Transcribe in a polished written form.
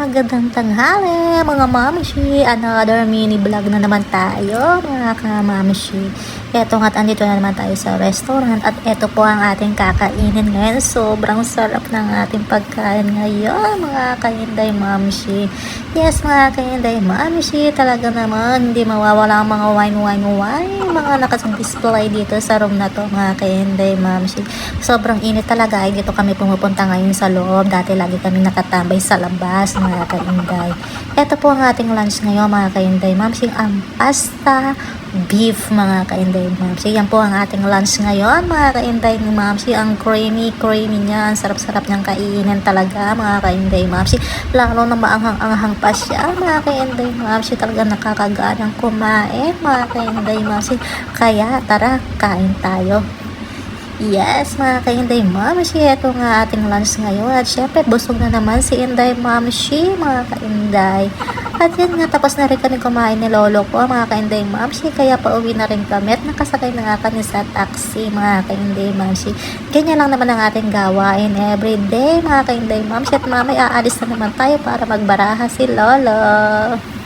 Magandang tanghali mga mamishi, another mini vlog na naman tayo mga kamamishi. Eto nga't andito na naman tayo sa restaurant at eto po ang ating kakainin ngayon. Sobrang sarap ng ating pagkain ngayon mga kainday mamishi. Yes mga kainday mamishi, talaga naman hindi mawawala ang mga wine, mga nakasang-display dito sa room na to mga kainday mamishi. Sobrang init talaga ay dito kami pumupunta ngayon sa loob. Dati lagi kami nakatambay sa labas mga kainday. Ito po ang ating lunch ngayon mga kainday mamsi, ang pasta beef mga kainday mamsi. Yan po ang ating lunch ngayon mga kainday mamsi. Ang creamy niya, ang sarap-sarap niyang kainin talaga mga kainday mamsi. Lalo na maanghang-anghang pa siya mga kainday mamsi. Talaga nakakaganang kumain mga kainday mamsi. Kaya tara, kain tayo. Yes, mga ka-Inday Mamshi, ito nga ating lunch ngayon. At syempre, busog na naman si Inday Mamshi, mga ka-Inday. At yan nga, tapos na rin kami kumain ni Lolo ko, mga ka-Inday Mamshi. Kaya pauwi na rin kami at nakasakay na nga kami sa taxi, mga ka-Inday Mamshi. Ganyan lang naman ang ating gawain everyday, mga ka-Inday Mamshi. At mamay aalis na naman tayo para magbaraha si Lolo.